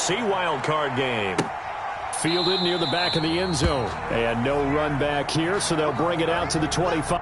NFC wildcard game. Fielded near the back of the end zone. And no run back here, so they'll bring it out to the 25.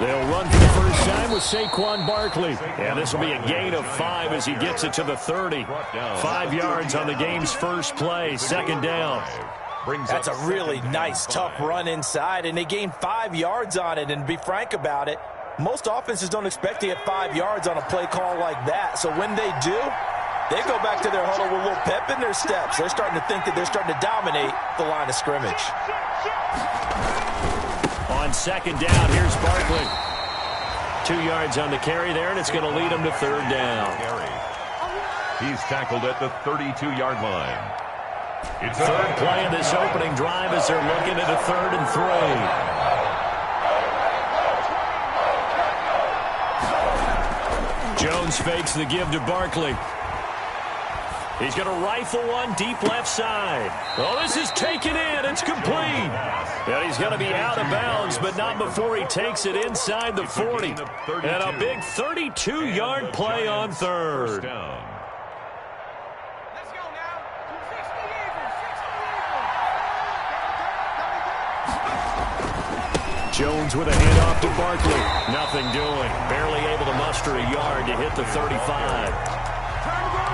They'll run for the first time with Saquon Barkley. And this will be a gain of 5 as he gets it to the 30. 5 yards on the game's first play, second down. That's a really nice, tough run inside, and they gained 5 yards on it. And to be frank about it, most offenses don't expect to get 5 yards on a play call like that. So when they do, they go back to their huddle with a little pep in their steps. They're starting to think that they're starting to dominate the line of scrimmage. On second down, here's Barkley. 2 yards on the carry there, and it's going to lead him to third down. He's tackled at the 32-yard line. It's third play of this opening drive as they're looking at a 3rd and 3. Jones fakes the give to Barkley. He's going to rifle one deep left side. Oh, this is taken in. It's complete. And he's going to be out of bounds, but not before he takes it inside the 40. And a big 32-yard play on third. Jones with a handoff to Barkley. Nothing doing. Barely able to muster a yard to hit the 35.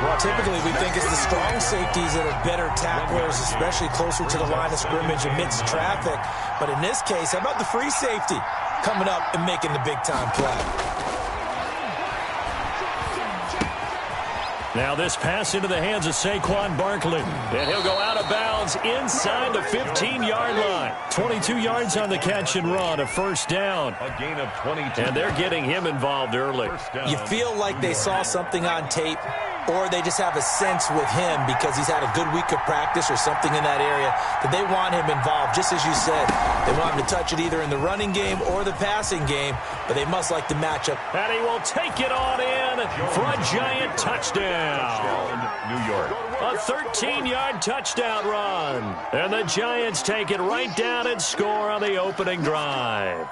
Well, typically we think it's the strong safeties that are better tacklers, especially closer to the line of scrimmage amidst traffic. But in this case, how about the free safety coming up and making the big-time play? Now this pass into the hands of Saquon Barkley. And he'll go out of bounds inside the 15-yard line. 22 yards on the catch and run, a first down. A gain of 22. And they're getting him involved early. You feel like they saw something on tape, or they just have a sense with him because he's had a good week of practice or something in that area that they want him involved. Just as you said, they want him to touch it either in the running game or the passing game, but they must like the matchup. And he will take it on in for a giant touchdown. New York. A 13-yard touchdown run. And the Giants take it right down and score on the opening drive.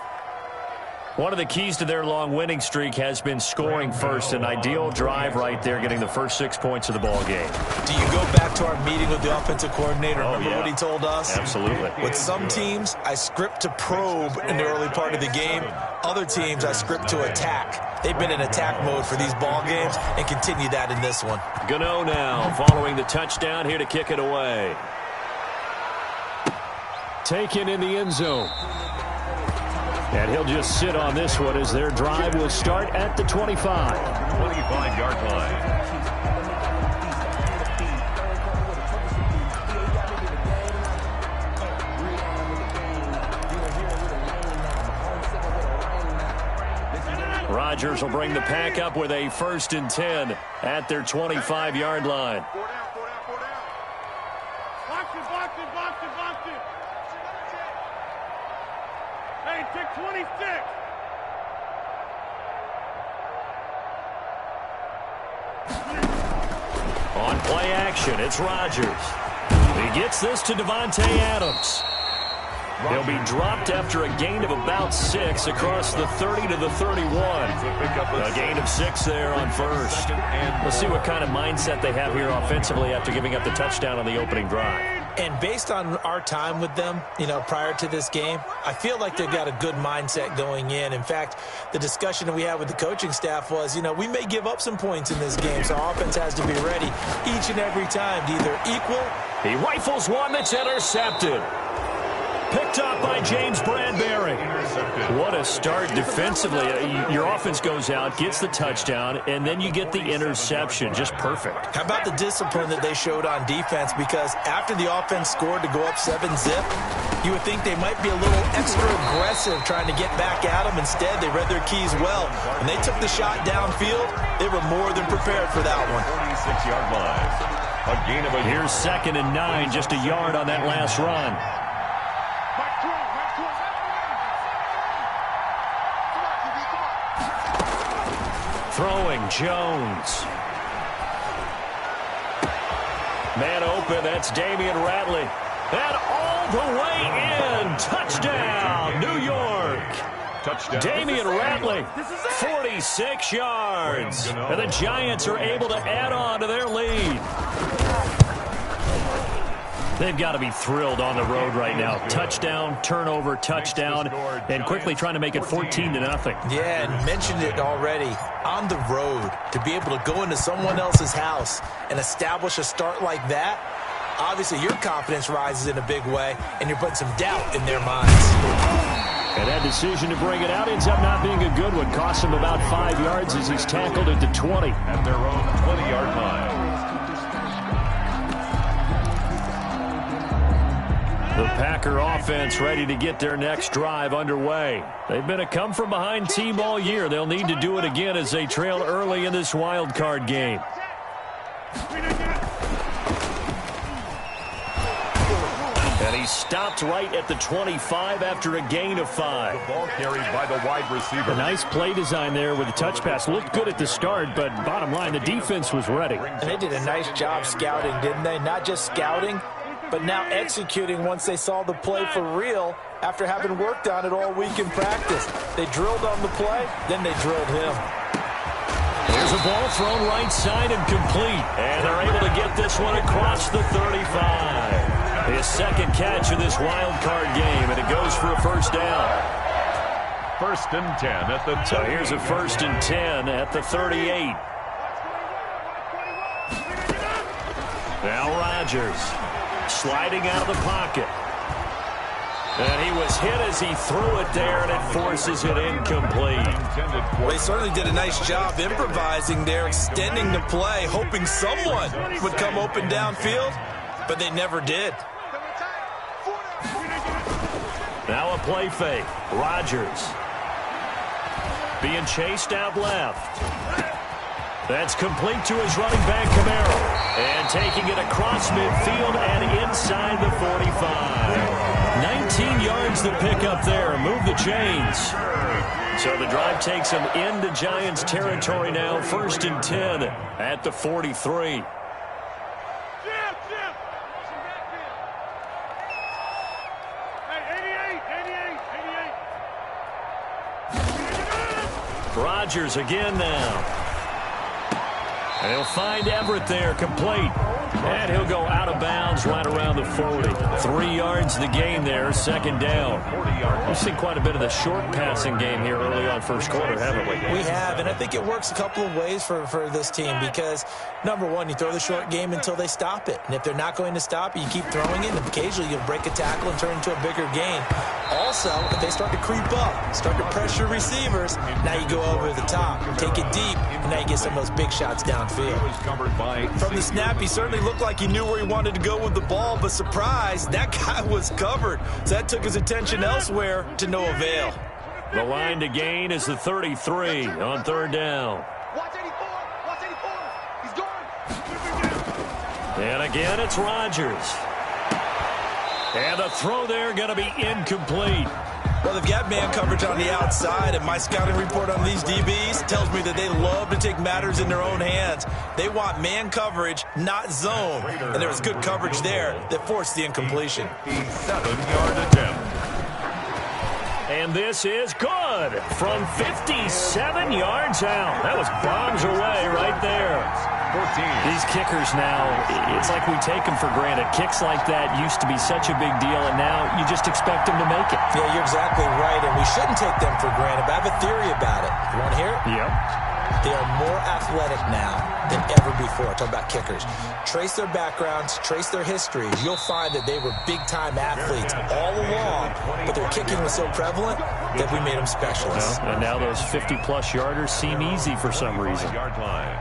One of the keys to their long winning streak has been scoring first. An ideal drive right there, getting the first 6 points of the ball game. Do you go back to our meeting with the offensive coordinator? Remember what he told us? Absolutely. With some teams, I script to probe in the early part of the game. Other teams, I script to attack. They've been in attack mode for these ball games and continue that in this one. Gano now following the touchdown here to kick it away. Taken in the end zone. And he'll just sit on this one as their drive will start at the 25. 25-yard line. Rodgers will bring the pack up with a 1st and 10 at their 25-yard line. Hey, take 26. On play action, it's Rodgers. He gets this to Devontae Adams. He'll be dropped after a gain of about 6 across the 30 to the 31. A gain of 6 there on first. Let's see what kind of mindset they have here offensively after giving up the touchdown on the opening drive. And based on our time with them, prior to this game, I feel like they've got a good mindset going in. In fact, the discussion that we had with the coaching staff was, we may give up some points in this game, so our offense has to be ready each and every time to either equal. He rifles one that's intercepted. Picked up by James Bradbury. What a start defensively. Your offense goes out, gets the touchdown, and then you get the interception. Just perfect. How about the discipline that they showed on defense? Because after the offense scored to go up 7-zip, you would think they might be a little extra aggressive trying to get back at them. Instead, they read their keys well. When they took the shot downfield, they were more than prepared for that one. 46-yard line. A gain of Here's 2nd and 9, just a yard on that last run. Throwing Jones. Man open, that's Damian Ratley. And all the way in. Touchdown, New York. touchdown. Damian Ratley, 46 yards. And the Giants are able to add on to their lead. They've got to be thrilled on the road right now. Touchdown, turnover, touchdown, and quickly trying to make it 14-0. Yeah, and mentioned it already. On the road, to be able to go into someone else's house and establish a start like that, obviously your confidence rises in a big way, and you're putting some doubt in their minds. And that decision to bring it out ends up not being a good one. Costs him about 5 yards as he's tackled at the 20. At their own 20-yard line. The Packer offense ready to get their next drive underway. They've been a come-from-behind team all year. They'll need to do it again as they trail early in this wild card game. And he stopped right at the 25 after a gain of 5. The ball carried by the wide receiver. A nice play design there with a touch pass. Looked good at the start, but bottom line, the defense was ready. And they did a nice job scouting, didn't they? Not just scouting, but now executing once they saw the play for real after having worked on it all week in practice. They drilled on the play, then they drilled him. There's a ball thrown right side and complete. And they're able to get this one across the 35. His second catch of this wild card game, and it goes for a first down. 1st and 10 at the 30. So here's a 1st and 10 at the 38. Now Rodgers sliding out of the pocket. And he was hit as he threw it there, and it forces it incomplete. Well, he certainly did a nice job improvising there, extending the play, hoping someone would come open downfield, but they never did. Now a play fake. Rodgers being chased out left. That's complete to his running back, Camaro. And taking it across midfield and inside the 45. 19 yards to pick up there. Move the chains. So the drive takes him into Giants territory now. 1st and 10 at the 43. Rodgers again now. And he'll find Everett there, complete. And he'll go out of bounds right around the 40. 3 yards the gain there, 2nd down. We've seen quite a bit of the short passing game here early on first quarter, haven't we? We have, and I think it works a couple of ways for this team because, number one, you throw the short game until they stop it. And if they're not going to stop it, you keep throwing it, and occasionally you'll break a tackle and turn into a bigger gain. Also, if they start to creep up, start to pressure receivers, now you go over the top, take it deep, and now you get some of those big shots downfield. From the snap, he certainly looked like he knew where he wanted to go with the ball, but surprise, that guy was covered. So that took his attention elsewhere to no avail. The line to gain is the 33 on 3rd down. Watch 84. Watch 84. He's gone. And again, it's Rodgers. And the throw there going to be incomplete. Well, they've got man coverage on the outside, and my scouting report on these DBs tells me that they love to take matters in their own hands. They want man coverage, not zone. And there was good coverage there that forced the incompletion. 7-yard attempt. And this is good from 57 yards out. That was bombs away right there. 14. These kickers now, it's like we take them for granted. Kicks like that used to be such a big deal, and now you just expect them to make it. Yeah, you're exactly right, and we shouldn't take them for granted, but I have a theory about it. You want to hear it? Yep. They are more athletic now than ever before. Talk about kickers. Trace their backgrounds, trace their histories. You'll find that they were big-time athletes all along, but their kicking was so prevalent that we made them specialists. Well, and now those 50-plus yarders seem easy for some reason. Yard line.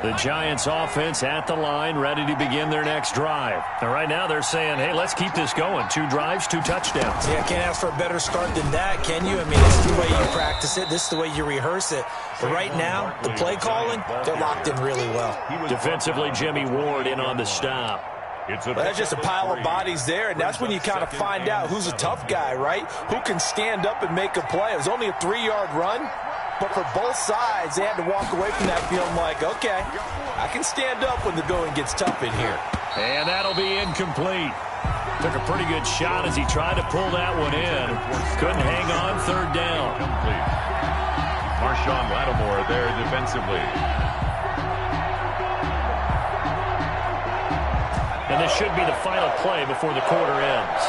The Giants offense at the line, ready to begin their next drive. And right now they're saying, hey, let's keep this going. 2 drives, 2 touchdowns. Yeah, can't ask for a better start than that, can you? I mean, this is the way you practice it. This is the way you rehearse it. But right now, the play calling, they're locked in really well. Defensively, Jimmy Ward in on the stop. Well, that's just a pile of bodies there, and that's when you kind of find out who's a tough guy, right? Who can stand up and make a play. It was only a 3-yard run. But for both sides, they had to walk away from that feeling like, okay, I can stand up when the going gets tough in here. And that'll be incomplete. Took a pretty good shot as he tried to pull that one in. Couldn't hang on, 3rd down. Complete. Marshawn Lattimore there defensively. And this should be the final play before the quarter ends.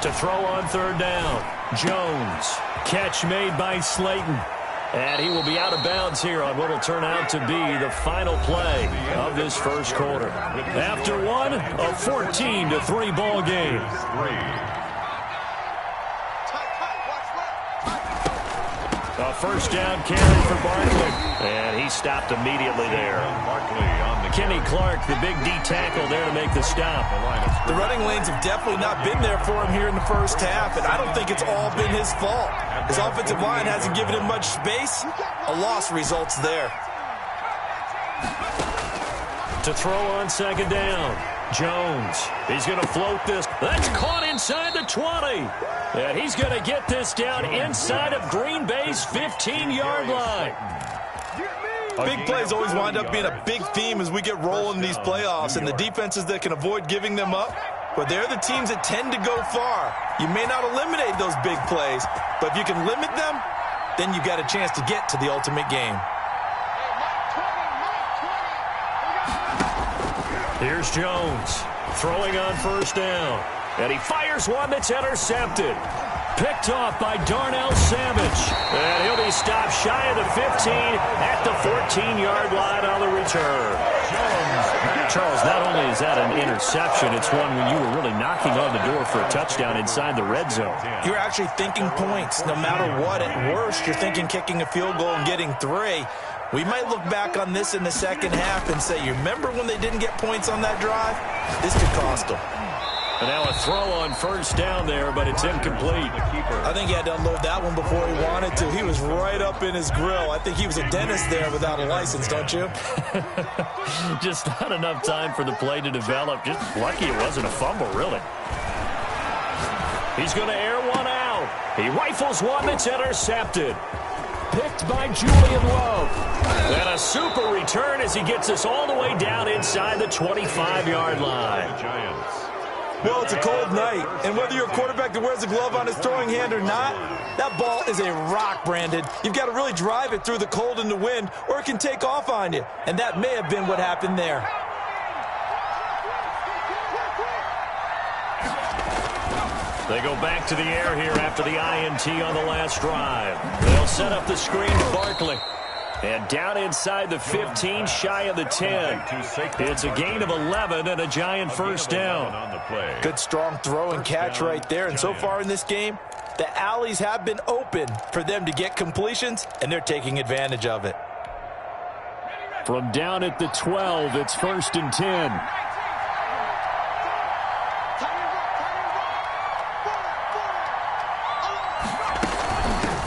To throw on 3rd down. Jones. Catch made by Slayton. And he will be out of bounds here on what will turn out to be the final play of this first quarter. After one, a 14-3 ball game. A first down carry for Barkley. And he stopped immediately there. Kenny Clark, the big D tackle there to make the stop. The running lanes have definitely not been there for him here in the first half, and I don't think it's all been his fault. His offensive line hasn't given him much space. A loss results there. To throw on second down. Jones, he's going to float this. That's caught inside the 20. And he's going to get this down inside of Green Bay's 15-yard line. Big plays always wind up being a big theme as we get rolling in these playoffs, and the defenses that can avoid giving them up, but they're the teams that tend to go far. You may not eliminate those big plays, but if you can limit them, then you've got a chance to get to the ultimate game. Here's Jones throwing on first down. And he fires one that's intercepted. Picked off by Darnell Savage. And he'll be stopped shy of the 15 at the 14-yard line on the return. Charles, not only is that an interception, it's one when you were really knocking on the door for a touchdown inside the red zone. You're actually thinking points. No matter what, at worst, you're thinking kicking a field goal and getting 3. We might look back on this in the second half and say, you remember when they didn't get points on that drive? This could cost them. And now a throw on first down there, but it's incomplete. I think he had to unload that one before he wanted to. He was right up in his grill. I think he was a dentist there without a license, don't you? Just not enough time for the play to develop. Just lucky it wasn't a fumble, really. He's going to air one out. He rifles one that's intercepted. Picked by Julian Love. And a super return as he gets us all the way down inside the 25-yard line. Well, it's a cold night, and whether you're a quarterback that wears a glove on his throwing hand or not, that ball is a rock, Brandon. You've got to really drive it through the cold and the wind, or it can take off on you, and that may have been what happened there. They go back to the air here after the INT on the last drive. They'll set up the screen to Barkley. And down inside the 15, shy of the 10. It's a gain of 11 and a giant first down. Good strong throw and catch right there. And so far in this game, the alleys have been open for them to get completions, and they're taking advantage of it. From down at the 12, it's 1st and 10.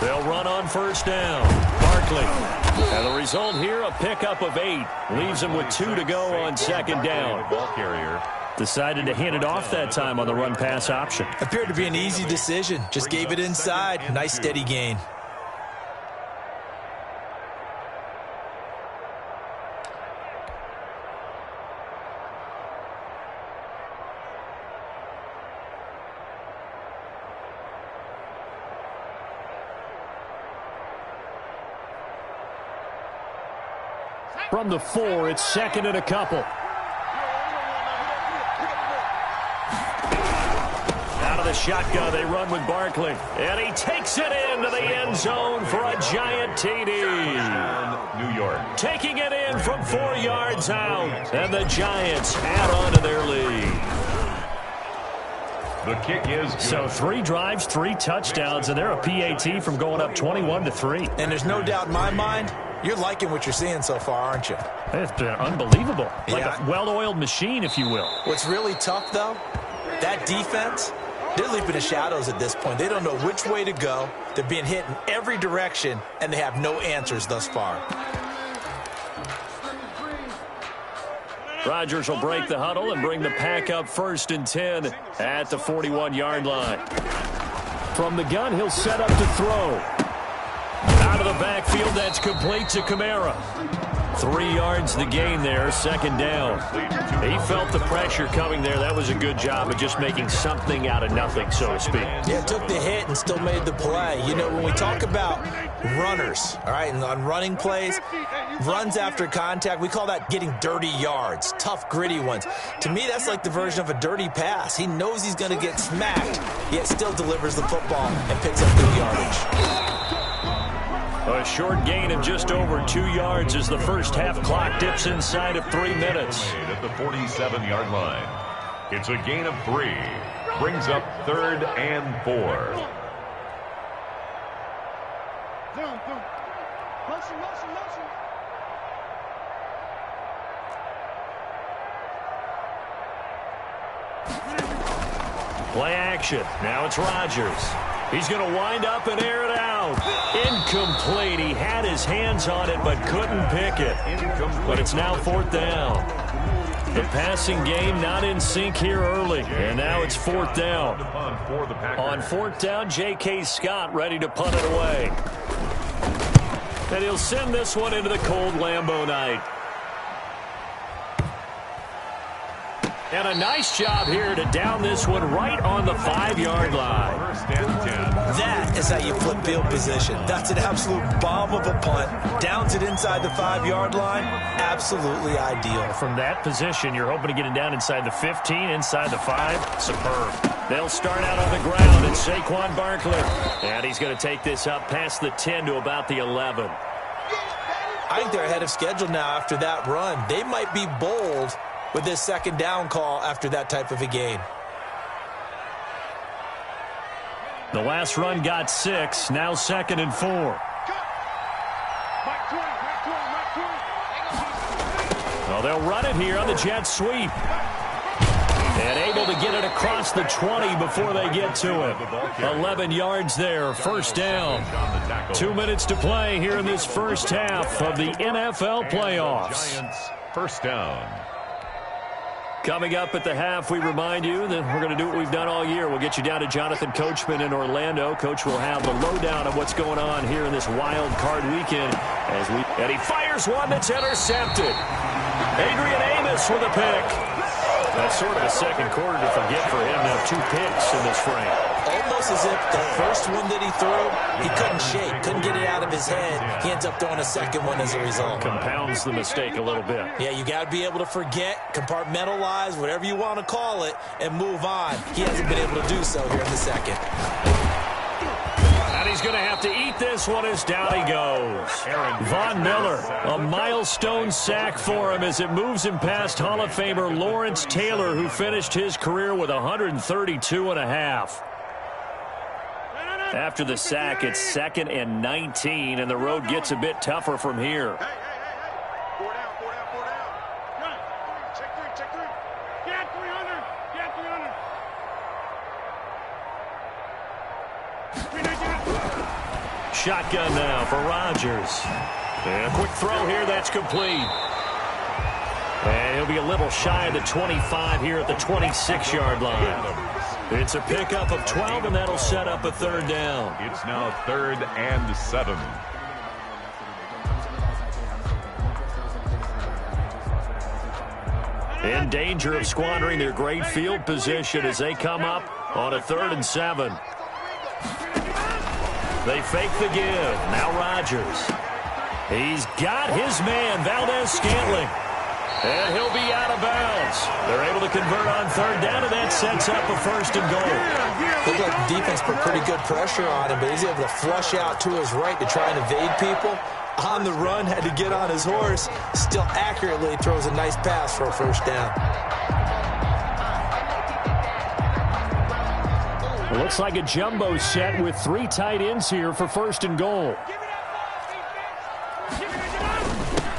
They'll run on first down. Barkley. And the result here, a pickup of 8. Leaves him with 2 to go on second down. Ball carrier decided to hand it off that time on the run-pass option. Appeared to be an easy decision. Just gave it inside. Nice steady gain. From the 4, it's 2nd and a couple. Out of the shotgun, they run with Barkley. And he takes it into the end zone for a giant TD. New York. Taking it in from 4 yards out. And the Giants add on to their lead. The kick is good. So 3 drives, 3 touchdowns, and they're a PAT from going up 21-3. And there's no doubt in my mind, you're liking what you're seeing so far, aren't you? It's been unbelievable. Like a well-oiled machine, if you will. What's really tough, though, that defense, they're leaping the shadows at this point. They don't know which way to go. They're being hit in every direction, and they have no answers thus far. Rodgers will break the huddle and bring the pack up 1st and 10 at the 41-yard line. From the gun, he'll set up to throw. Out of the backfield, that's complete to Kamara. 3 yards the gain there, 2nd down. He felt the pressure coming there. That was a good job of just making something out of nothing, so to speak. Yeah, took the hit and still made the play. You know, when we talk about runners, all right, and on running plays, runs after contact, we call that getting dirty yards, tough, gritty ones. To me, that's like the version of a dirty pass. He knows he's going to get smacked, yet still delivers the football and picks up good yardage. A short gain of just over 2 yards as the first half clock dips inside of 3 minutes. At the 47-yard line. It's a gain of 3. Brings up 3rd and 4. Motion, motion, motion. Play action. Now it's Rodgers. He's going to wind up and air it out. Incomplete. He had his hands on it but couldn't pick it. But it's now 4th down. The passing game not in sync here early. And now it's 4th down. On 4th down, J.K. Scott ready to punt it away. And he'll send this one into the cold Lambeau night. And a nice job here to down this one right on the 5-yard line. That is how you flip field position. That's an absolute bomb of a punt. Downs it inside the 5-yard line. Absolutely ideal. From that position, you're hoping to get it down inside the 15, inside the 5. Superb. They'll start out on the ground, and Saquon Barkley. And he's going to take this up past the 10 to about the 11. I think they're ahead of schedule now after that run. They might be bold with this 2nd down call after that type of a game. The last run got 6, now 2nd and 4. Well, they'll run it here on the jet sweep. And able to get it across the 20 before they get to it. 11 yards there, 1st down. 2 minutes to play here in this first half of the NFL playoffs. Giants, 1st down. Coming up at the half, we remind you that we're going to do what we've done all year. We'll get you down to Jonathan Coachman in Orlando. Coach will have the lowdown of what's going on here in this wild card weekend. And he fires one that's intercepted. Adrian Amos with a pick. That's sort of a second quarter to forget for him. Now 2 picks in this frame. Almost as if the first one that he threw, he couldn't shake, couldn't get it out of his head. He ends up throwing a second one as a result. Compounds the mistake a little bit. Yeah, you got to be able to forget, compartmentalize, whatever you want to call it, and move on. He hasn't been able to do so here in the second. And he's going to have to eat this one as down he goes. Von Miller, a milestone sack for him as it moves him past Hall of Famer Lawrence Taylor, who finished his career with 132.5. After the sack, it's 2nd and 19, and the road gets a bit tougher from here. Hey. 4 down. Run. Check 3. Get 300. Get 300. Shotgun now for Rodgers. And a quick throw here, that's complete. And he'll be a little shy of the 25 here at the 26-yard line. It's a pickup of 12, and that'll set up a 3rd down. It's now 3rd and 7. In danger of squandering their great field position as they come up on a 3rd and 7. They fake the give. Now Rodgers. He's got his man, Valdez-Scantling. And he'll be out of bounds. They're able to convert on 3rd down, and that sets up a 1st and goal. Looked like the defense put pretty good pressure on him, but he's able to flush out to his right to try and evade people. On the run, had to get on his horse. Still accurately throws a nice pass for a 1st down. It looks like a jumbo set with 3 tight ends here for 1st and goal.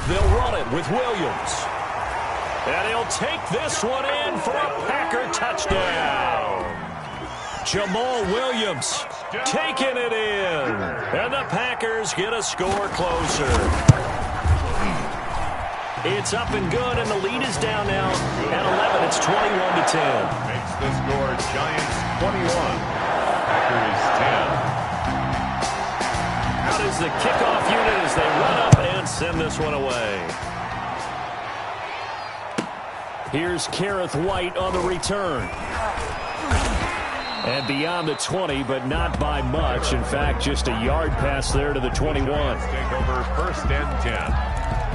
They'll run it with Williams. And he'll take this one in for a Packer touchdown. Jamal Williams taking it in. And the Packers get a score closer. It's up and good, and the lead is down now at 11. It's 21-10. Makes the score Giants 21. Packers 10. Out is the kickoff unit as they run up and send this one away. Here's Kareth White on the return. And beyond the 20, but not by much. In fact, just a yard pass there to the 21. Take over 1st and 10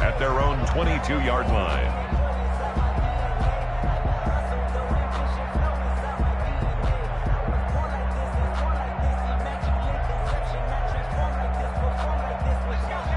at their own 22-yard line.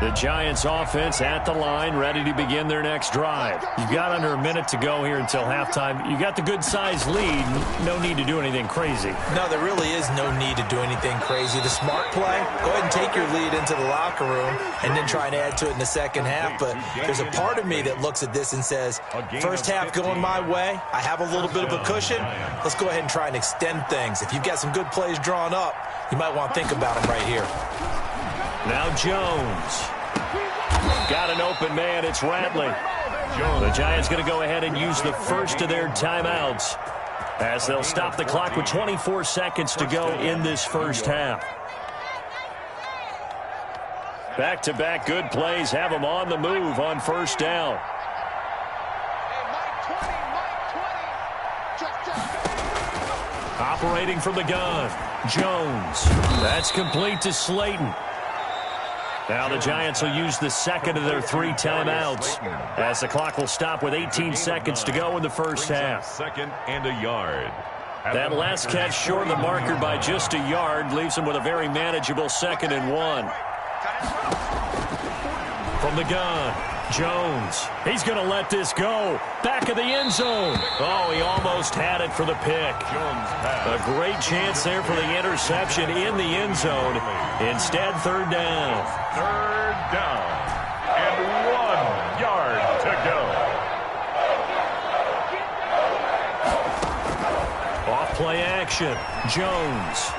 The Giants offense at the line, ready to begin their next drive. You've got under a minute to go here until halftime. You got the good-sized lead. No need to do anything crazy. No, there really is no need to do anything crazy. The smart play, go ahead and take your lead into the locker room and then try and add to it in the second half. But there's a part of me that looks at this and says, first half going my way, I have a little bit of a cushion. Let's go ahead and try and extend things. If you've got some good plays drawn up, you might want to think about them right here. Now Jones. Got an open man. It's Ratley. The Giants going to go ahead and use the first of their timeouts as they'll stop the clock with 24 seconds to go in this first half. Back-to-back good plays have them on the move on first down. Operating from the gun, Jones. That's complete to Slayton. Now the Giants will use the second of their 3 timeouts as the clock will stop with 18 seconds to go in the first half. Second and a yard. That last catch short of the marker by just a yard leaves them with a very manageable 2nd and 1. From the gun, Jones. He's going to let this go. Back of the end zone. Oh, he almost had it for the pick. A great chance there for the interception in the end zone. Instead, third down. Third down. And 1 yard to go. Off play action. Jones.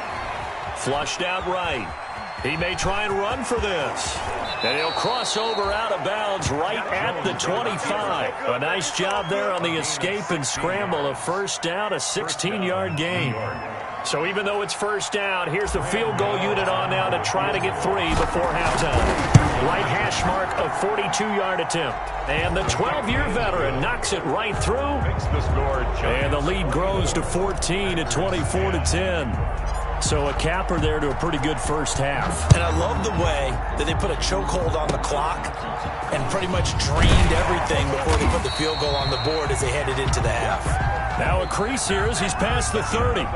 Flushed out right. He may try and run for this. And he'll cross over out of bounds right at the 25. A nice job there on the escape and scramble. A first down, a 16-yard gain. So even though it's first down, here's the field goal unit on now to try to get 3 before halftime. Right hash mark of 42-yard attempt. And the 12-year veteran knocks it right through. And the lead grows to 14 at 24-10. So a capper there to a pretty good first half. And I love the way that they put a chokehold on the clock and pretty much drained everything before they put the field goal on the board as they headed into the half. Now a crease here as he's past the 30.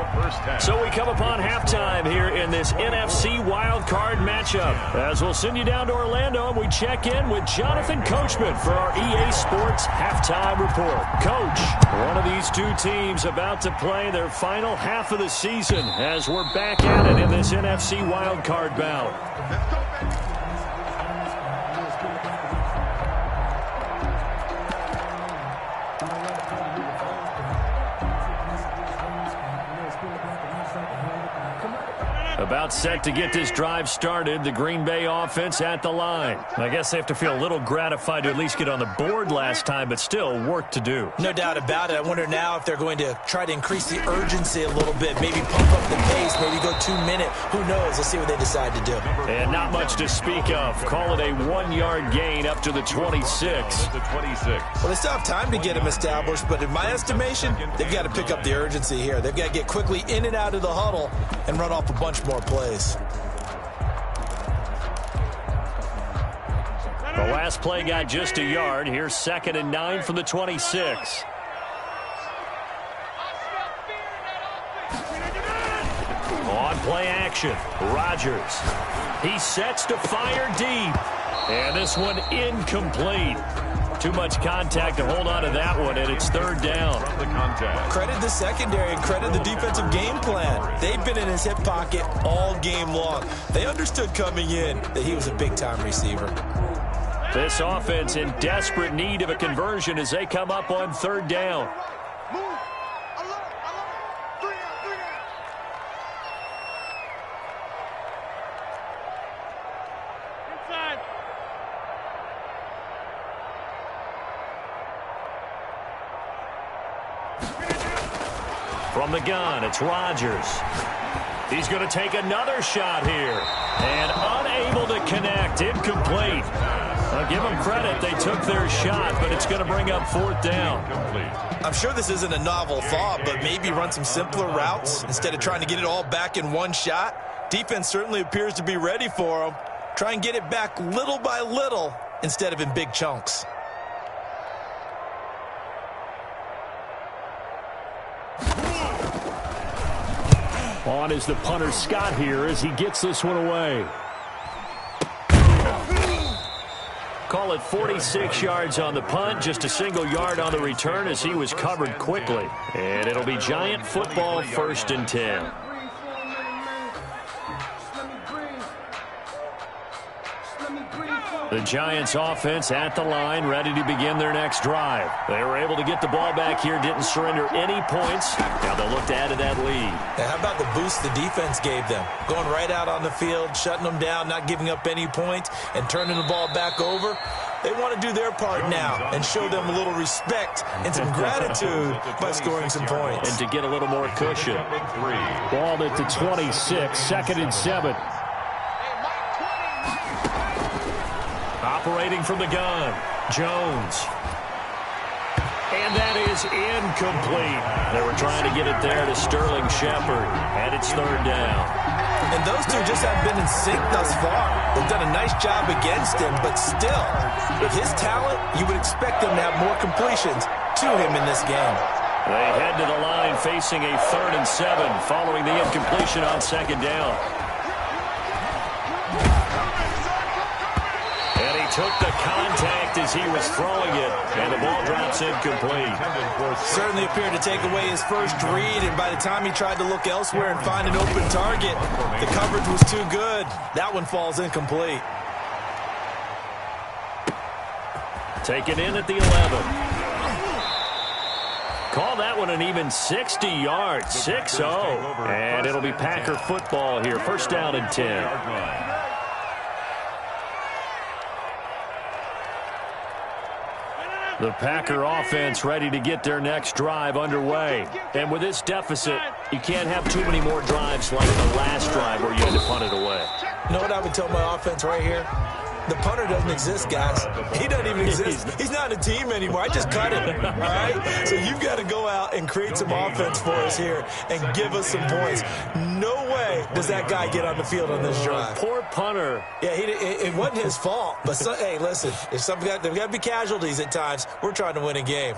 So we come upon halftime here in this NFC wildcard matchup. As we'll send you down to Orlando and we check in with Jonathan Coachman for our EA Sports Halftime Report. Coach, one of these two teams about to play their final half of the season as we're back at it in this NFC wildcard bout. About set to get this drive started. The Green Bay offense at the line. I guess they have to feel a little gratified to at least get on the board last time, but still work to do. No doubt about it. I wonder now if they're going to try to increase the urgency a little bit, maybe pump up the pace, maybe go 2-minute. Who knows? Let's see what they decide to do. And not much to speak of. Call it a 1-yard gain up to the 26. Well, they still have time to get them established, but in my estimation, they've got to pick up the urgency here. They've got to get quickly in and out of the huddle and run off a bunch more plays. The last play got just a yard. Here's 2nd and 9 from the 26. On play action, Rodgers. He sets to fire deep. And this one incomplete. Too much contact to hold on to that one, and it's third down. Credit the secondary and credit the defensive game plan. They've been in his hip pocket all game long. They understood coming in that he was a big-time receiver. This offense in desperate need of a conversion as they come up on third down. From the gun, it's Rodgers. He's going to take another shot here. And unable to connect. Incomplete. I'll give them credit. They took their shot, but it's going to bring up fourth down. I'm sure this isn't a novel thought, but maybe run some simpler routes instead of trying to get it all back in one shot. Defense certainly appears to be ready for them. Try and get it back little by little instead of in big chunks. On is the punter Scott here as he gets this one away. Call it 46 yards on the punt, just a single yard on the return as he was covered quickly. And it'll be Giant football, 1st and 10. The Giants offense at the line, ready to begin their next drive. They were able to get the ball back here, didn't surrender any points. Now they'll look to add to that lead. Now, how about the boost the defense gave them? Going right out on the field, shutting them down, not giving up any points, and turning the ball back over. They want to do their part now and show them a little respect and some gratitude by scoring some points. And to get a little more cushion. Ball at the 26, 2nd and 7. Operating from the gun, Jones. And that is incomplete. They were trying to get it there to Sterling Shepard, and it's 3rd down. And those two just haven't been in sync thus far. They've done a nice job against him, but still, with his talent, you would expect them to have more completions to him in this game. They head to the line facing a 3rd and 7 following the incompletion on 2nd down. Took the contact as he was throwing it, and the ball drops incomplete. Certainly appeared to take away his first read, and by the time he tried to look elsewhere and find an open target, the coverage was too good. That one falls incomplete. Taken in at the 11. Call that one an even 60 yards, 6-0. And it'll be Packer football here, 1st down and 10. The Packer offense ready to get their next drive underway. And with this deficit, you can't have too many more drives like the last drive where you had to punt it away. You know what I would tell my offense right here? The punter doesn't exist, guys. He doesn't even exist. He's not a team anymore. I just cut him, all right? So you've got to go out and create some offense for us here and give us some points. No way does that guy get on the field on this drive. Poor punter. Yeah, it wasn't his fault. But, hey, listen, there's got to be casualties at times. We're trying to win a game.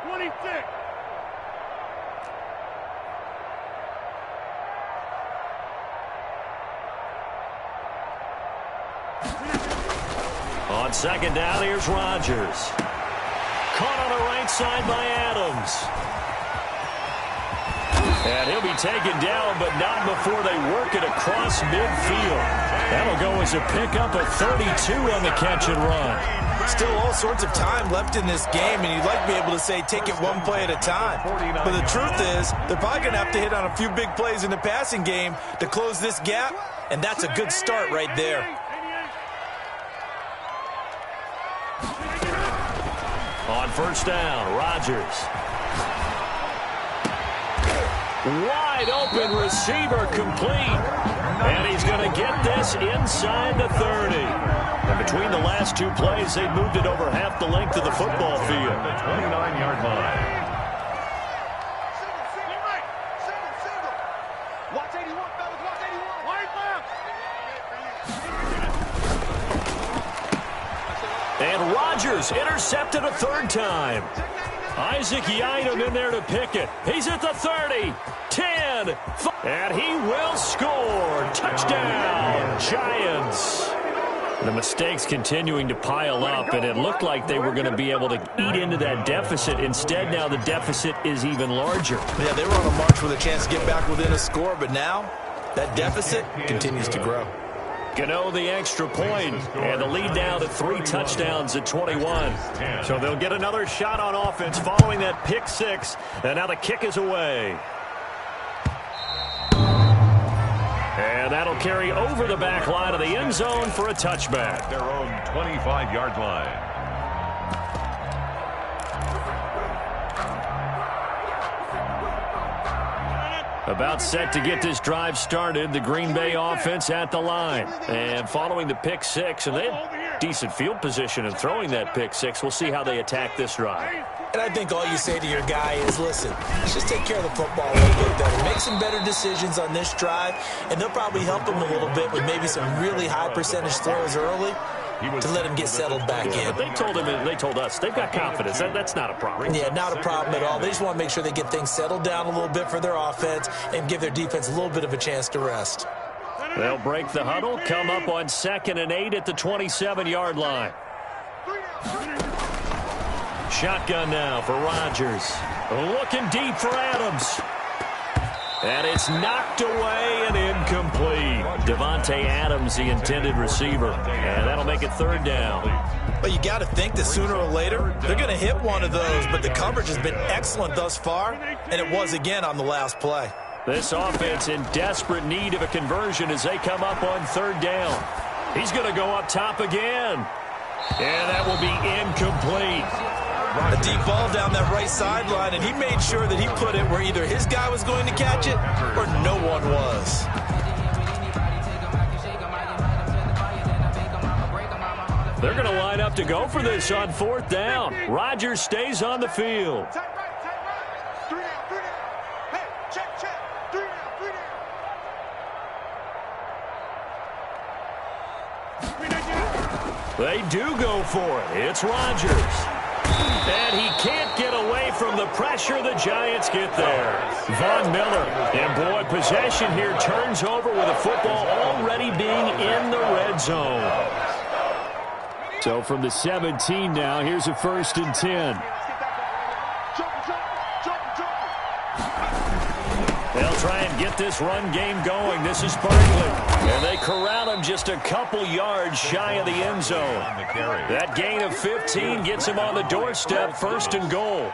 26. On 2nd down, here's Rodgers. Caught on the right side by Adams. And he'll be taken down, but not before they work it across midfield. That'll go as a pickup of 32 on the catch and run. Still all sorts of time left in this game, and you'd like to be able to say take it one play at a time. But the truth is, they're probably going to have to hit on a few big plays in the passing game to close this gap, and that's a good start right there. On 1st down, Rodgers. Wide open receiver complete. And he's going to get this inside the 30. And between the last two plays, they moved it over half the length of the football field. The 29-yard line. Single. Watch 81, fellas. Watch 81. Wide left. And Rodgers intercepted a 3rd time. Isaac Yiadom in there to pick it. He's at the 30, 10, 5, and he will score. Touchdown, Giants. The mistakes continuing to pile up, and it looked like they were going to be able to eat into that deficit. Instead, now the deficit is even larger. Yeah, they were on a march with a chance to get back within a score, but now that deficit continues to grow. Gano the extra point, and the lead now to 3 touchdowns at 21. So they'll get another shot on offense following that pick 6, and now the kick is away. And that'll carry over the back line of the end zone for a touchback. Their own 25-yard line. About set to get this drive started, the Green Bay offense at the line. And following the pick 6, and they had decent field position in throwing that pick 6. We'll see how they attack this drive. And I think all you say to your guy is, listen, let's just take care of the football a little bit better. Make some better decisions on this drive, and they'll probably help him a little bit with maybe some really high percentage throws early to let him get settled back in. But they told us they've got confidence. That's not a problem. Yeah, not a problem at all. They just want to make sure they get things settled down a little bit for their offense and give their defense a little bit of a chance to rest. They'll break the huddle, come up on 2nd and 8 at the 27-yard line. Shotgun now for Rodgers. Looking deep for Adams. And it's knocked away and incomplete. Davante Adams, the intended receiver. And that'll make it 3rd down. But you got to think that sooner or later, they're going to hit one of those. But the coverage has been excellent thus far, and it was again on the last play. This offense in desperate need of a conversion as they come up on 3rd down. He's going to go up top again. And that will be incomplete. A deep ball down that right sideline, and he made sure that he put it where either his guy was going to catch it or no one was. They're going to line up to go for this on 4th down. Rodgers stays on the field. They do go for it. It's Rodgers. And he can't get away from the pressure. The Giants get there. Von Miller. And boy, possession here turns over with a football already being in the red zone. So from the 17 now, here's a 1st and 10. They'll try and get this run game going. This is Barkley. And they corral him just a couple yards shy of the end zone. That gain of 15 gets him on the doorstep. 1st and goal.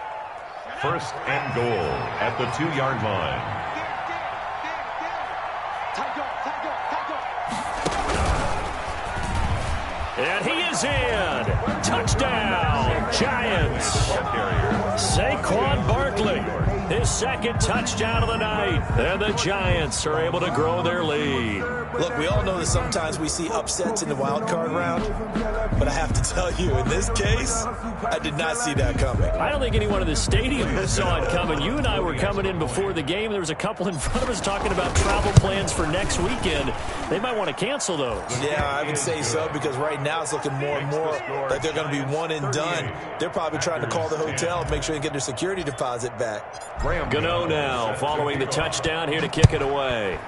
1st and goal at the 2-yard line. And he is in. Touchdown, Giants. Saquon Barkley, his 2nd touchdown of the night. And the Giants are able to grow their lead. Look, we all know that sometimes we see upsets in the wild card round, but I have to tell you, in this case, I did not see that coming. I don't think anyone in the stadium saw it coming. You and I were coming in before the game. There was a couple in front of us talking about travel plans for next weekend. They might want to cancel those. Yeah, I would say so, because right now it's looking more and more like they're going to be one and done. They're probably trying to call the hotel and make sure they get their security deposit back. Gano now following the touchdown here to kick it away.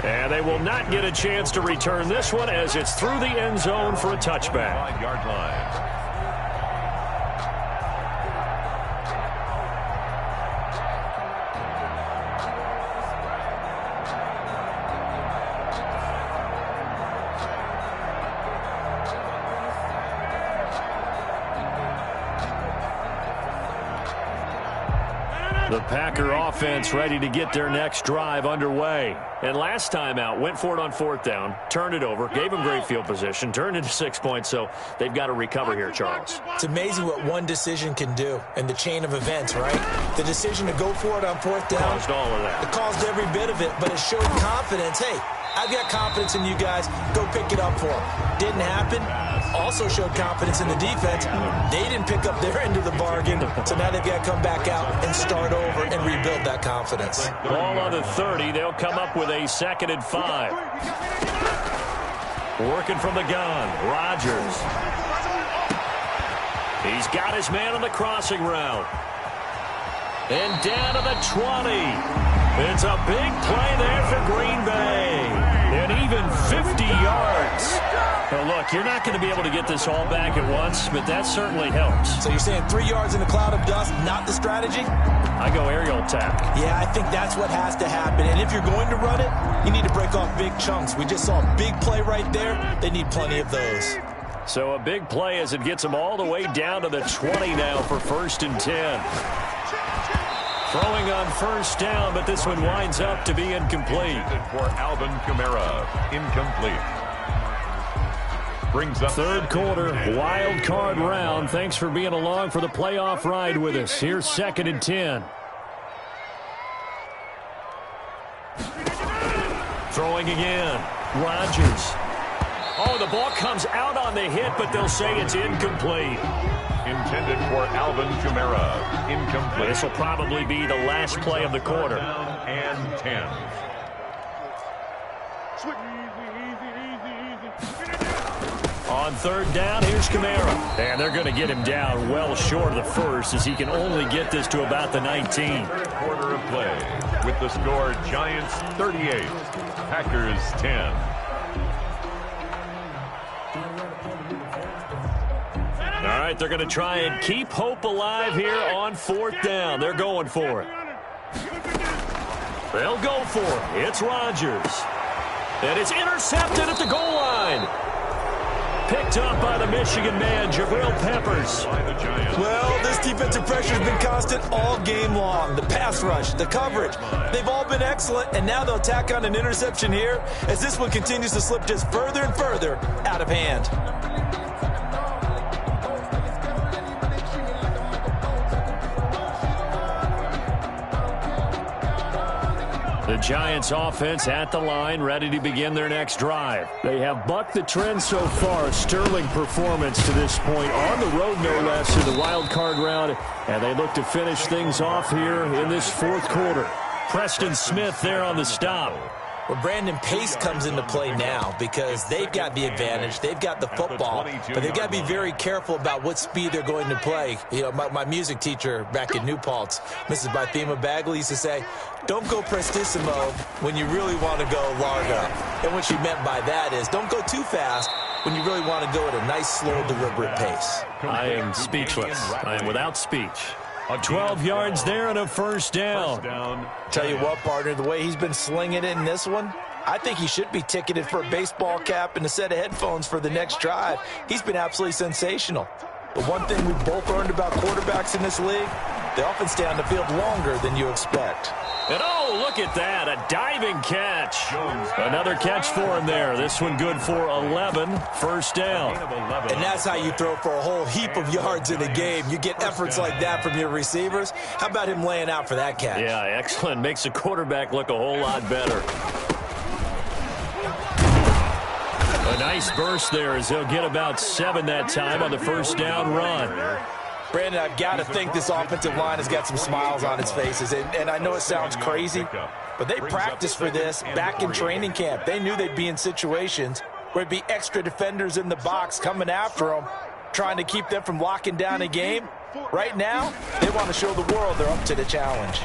And they will not get a chance to return this one as it's through the end zone for a touchback. 5-yard line. The Packer offense ready to get their next drive underway. And last time out, went for it on 4th down, turned it over, gave them great field position, turned into 6 points, so they've got to recover here, Charles. It's amazing what one decision can do in the chain of events, right? The decision to go for it on 4th down. Caused all of that. It caused every bit of it, but it showed confidence. Hey, I've got confidence in you guys. Go pick it up for them. Didn't happen. Also showed confidence in the defense. They didn't pick up their end of the bargain, so now they've got to come back out and start over and rebuild that confidence. Ball on the 30. They'll come up with a 2nd and 5. Working from the gun. Rodgers. He's got his man on the crossing route. And down to the 20. It's a big play there for Green Bay. And even 50 yards. Well, look, you're not going to be able to get this all back at once, but that certainly helps. So you're saying 3 yards in a cloud of dust, not the strategy? I go aerial attack. Yeah, I think that's what has to happen. And if you're going to run it, you need to break off big chunks. We just saw a big play right there. They need plenty of those. So a big play as it gets them all the way down to the 20 now for 1st and 10. Throwing on 1st down, but this one winds up to be incomplete. For Alvin Kamara, incomplete. Brings up 3rd quarter, wild card round. Thanks for being along for the playoff ride with us. Here's 2nd and 10. Throwing again. Rodgers. Oh, the ball comes out on the hit, but they'll say it's incomplete. intended for Alvin Kamara, incomplete. This will probably be the last play of the quarter. And 10. On third down, here's Kamara. And they're going to get him down well short of the first as he can only get this to about the 19. Third quarter of play with the score Giants 38, Packers 10. All right, they're going to try and keep hope alive here on fourth down. They're going for it. They'll go for it. It's Rodgers. And it's intercepted at the goal line. Picked up by the Michigan man, Jabril Peppers. Well, this defensive pressure has been constant all game long. The pass rush, the coverage, they've all been excellent, and now they'll tack on an interception here as this one continues to slip just further and further out of hand. The Giants offense at the line, ready to begin their next drive. They have bucked the trend so far. A sterling performance to this point, on the road no less, in the wild card round, and they look to finish things off here in this fourth quarter. Preston Smith there on the stop. Well, Brandon, pace comes into play now because they've got the advantage. They've got the football, but they've got to be very careful about what speed they're going to play. You know, my music teacher back in New Paltz, Mrs. Bythema Bagley, used to say, don't go prestissimo when you really want to go largo. And what she meant by that is don't go too fast when you really want to go at a nice, slow, deliberate pace. I am speechless. I am without speech. 12 yards there and a first down. Tell you what, partner, the way he's been slinging it in this one, I think he should be ticketed for a baseball cap and a set of headphones for the next drive. He's been absolutely sensational. The one thing we've both learned about quarterbacks in this league, they often stay on the field longer than you expect. And oh, look at that, a diving catch. Another catch for him there. This one good for 11, first down. And that's how you throw for a whole heap of yards in a game. You get efforts like that from your receivers. How about him laying out for that catch? Yeah, excellent. Makes the quarterback look a whole lot better. A nice burst there as he'll get about 7 that time on the first down run. Brandon, I've got to think this offensive line has got some smiles on its faces. And I know it sounds crazy, but they practiced for this back in training camp. They knew they'd be in situations where there'd be extra defenders in the box coming after them, trying to keep them from locking down a game. Right now, they want to show the world they're up to the challenge.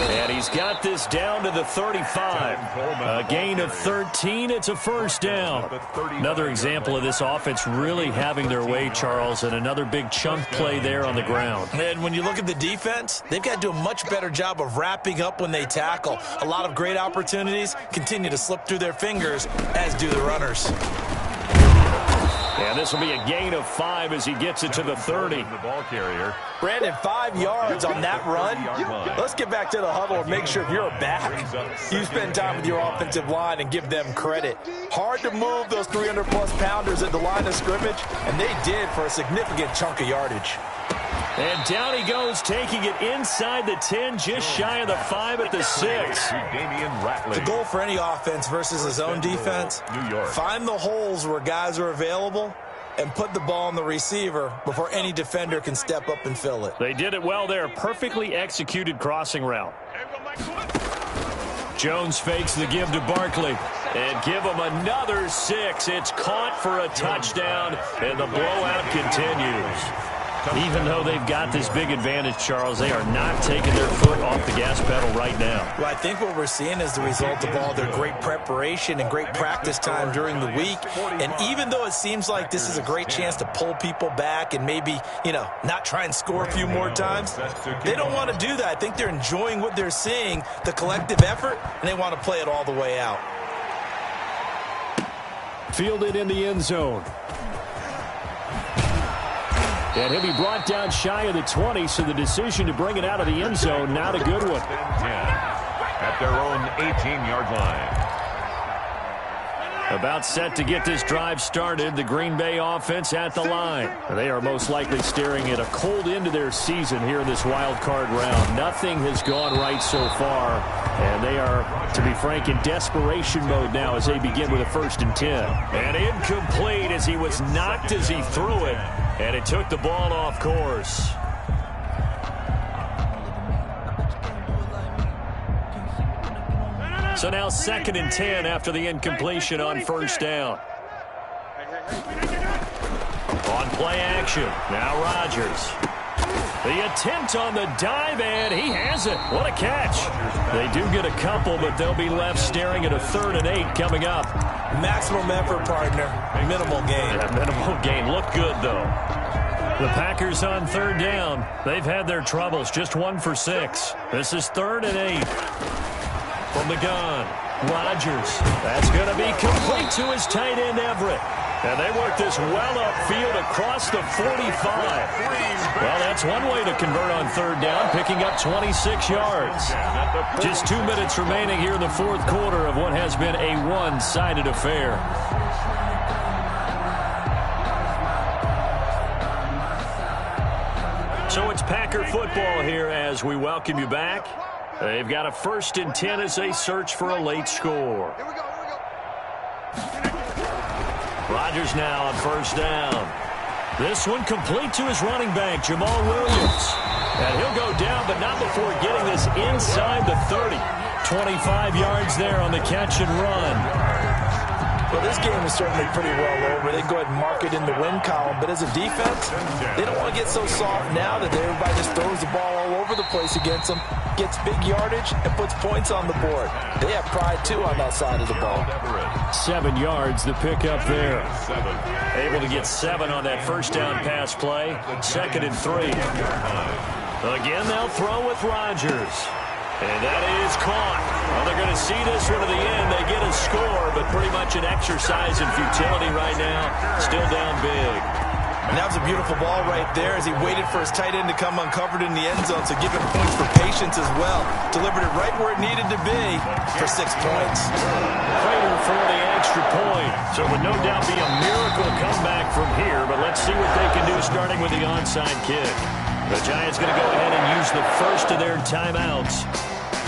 And he's got this down to the 35. A gain of 13. It's a first down. Another example of this offense really having their way, Charles, and another big chunk play there on the ground. And when you look at the defense, they've got to do a much better job of wrapping up when they tackle. A lot of great opportunities continue to slip through their fingers, as do the runners. And this will be a gain of 5 as he gets it to the 30. Brandon, 5 yards on that run. Let's get back to the huddle and make sure if you're a back, you spend time with your offensive line and give them credit. Hard to move those 300-plus pounders at the line of scrimmage, and they did for a significant chunk of yardage. And down he goes, taking it inside the 10, just shy of the 5 at the 6. The goal for any offense versus his own defense, find the holes where guys are available and put the ball on the receiver before any defender can step up and fill it. They did it well there. Perfectly executed crossing route. Jones fakes the give to Barkley. And give him another 6. It's caught for a touchdown, and the blowout continues. Even though they've got this big advantage, Charles, they are not taking their foot off the gas pedal right now. Well, I think what we're seeing is the result of all their great preparation and great practice time during the week. And even though it seems like this is a great chance to pull people back and maybe, not try and score a few more times, they don't want to do that. I think they're enjoying what they're seeing, the collective effort, and they want to play it all the way out. Fielded in the end zone. And he'll be brought down shy of the 20, so the decision to bring it out of the end zone, not a good one. At their own 18-yard line. About set to get this drive started, the Green Bay offense at the line. They are most likely staring at a cold end to their season here in this wild card round. Nothing has gone right so far, and they are, to be frank, in desperation mode now as they begin with a 1st and 10. And incomplete as he was knocked as he threw it, and it took the ball off course. So now 2nd and 10 after the incompletion on first down. On play action, now Rodgers. The attempt on the dive, and he has it. What a catch. They do get a couple, but they'll be left staring at a 3rd and 8 coming up. Maximum effort, partner. Minimal gain. Yeah, minimal gain. Look good, though. The Packers on 3rd down. They've had their troubles, just 1 for 6. This is 3rd and 8. From the gun, Rodgers. That's going to be complete to his tight end, Everett. And they work this well upfield across the 45. Well, that's one way to convert on 3rd down, picking up 26 yards. Just 2 minutes remaining here in the 4th quarter of what has been a one-sided affair. So it's Packer football here as we welcome you back. They've got a 1st and 10 as they search for a late score. Here we go. Rodgers now on 1st down. This one complete to his running back, Jamal Williams. And he'll go down, but not before getting this inside the 30. 25 yards there on the catch and run. Well, this game is certainly pretty well over. They go ahead and mark it in the win column. But as a defense, they don't want to get so soft now that everybody just throws the ball all over the place against them, gets big yardage, and puts points on the board. They have pride, too, on that side of the ball. 7 yards, the pickup there. Able to get 7 on that 1st down pass play. 2nd and 3. Again, they'll throw with Rodgers. And that is caught. Well, they're going to see this one to the end. They get a score, but pretty much an exercise in futility right now. Still down big. And that was a beautiful ball right there as he waited for his tight end to come uncovered in the end zone, so give him points for patience as well. Delivered it right where it needed to be for 6 points. Prater for the extra point. So it would no doubt be a miracle comeback from here, but let's see what they can do starting with the onside kick. The Giants going to go ahead and use the first of their timeouts.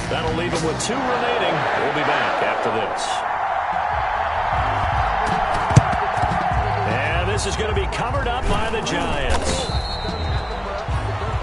That'll leave them with 2 remaining. We'll be back after this. And this is going to be covered up by the Giants.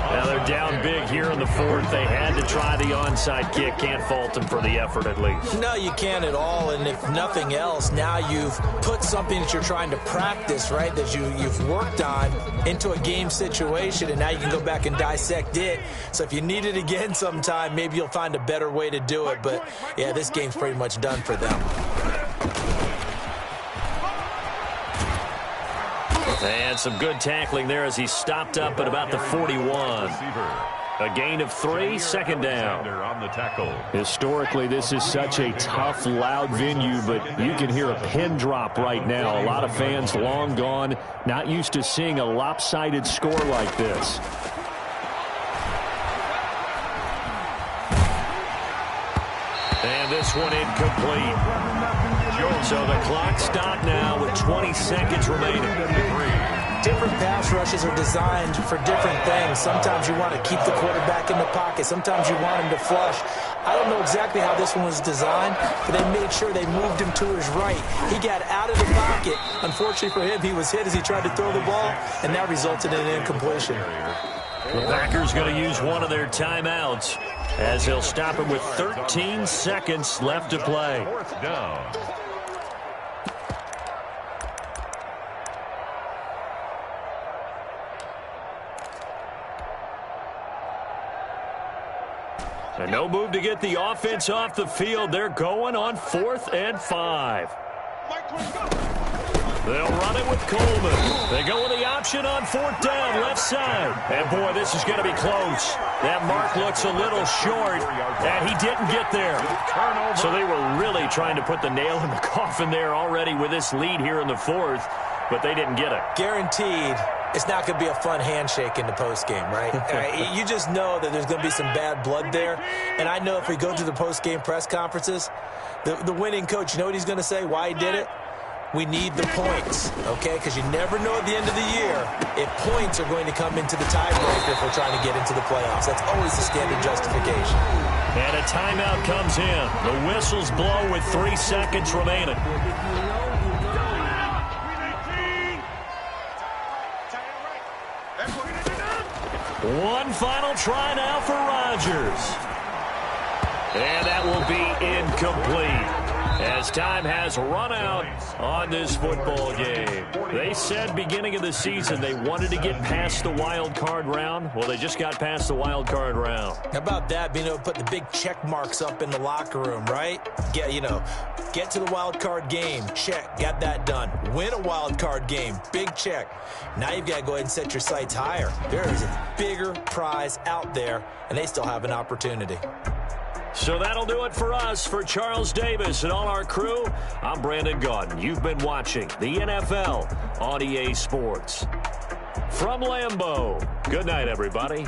Now they're down big here in the 4th. They had to try the onside kick. Can't fault them for the effort at least. No, you can't at all. And if nothing else, now you've put something that you're trying to practice, right, that you've worked on into a game situation, and now you can go back and dissect it. So if you need it again sometime, maybe you'll find a better way to do it. But, yeah, this game's pretty much done for them. They had some good tackling there as he stopped up at about the 41. A gain of 3, 2nd down. On the tackle. Historically, this is such a tough, loud venue, but you can hear a pin drop right now. A lot of fans long gone, not used to seeing a lopsided score like this. And this one incomplete. So the clock stopped now with 20 seconds remaining. Different pass rushes are designed for different things. Sometimes you want to keep the quarterback in the pocket. Sometimes you want him to flush. I don't know exactly how this one was designed, but they made sure they moved him to his right. He got out of the pocket. Unfortunately for him, he was hit as he tried to throw the ball, and that resulted in an incompletion. The Packers going to use one of their timeouts as they'll stop him with 13 seconds left to play. 4th down. And no move to get the offense off the field. They're going on 4th and 5. They'll run it with Coleman. They go with the option on 4th down, left side. And, boy, this is going to be close. That mark looks a little short, and he didn't get there. So they were really trying to put the nail in the coffin there already with this lead here in the 4th, but they didn't get it. Guaranteed. It's not going to be a fun handshake in the postgame, right? You just know that there's going to be some bad blood there. And I know if we go to the postgame press conferences, the winning coach, you know what he's going to say, why he did it? We need the points, okay? Because you never know at the end of the year if points are going to come into the tiebreaker if we're trying to get into the playoffs. That's always the standard justification. And a timeout comes in. The whistles blow with 3 seconds remaining. One final try now for Rodgers. And that will be incomplete. As time has run out on this football game. They said beginning of the season they wanted to get past the wild card round. Well, they just got past the wild card round. How about that, being able to put the big check marks up in the locker room, right? Get to the wild card game. Check. Got that done. Win a wild card game. Big check. Now you've got to go ahead and set your sights higher. There is a bigger prize out there, and they still have an opportunity. So that'll do it for us. For Charles Davis and all our crew, I'm Brandon Gaudin. You've been watching the NFL on EA Sports. From Lambeau, good night, everybody.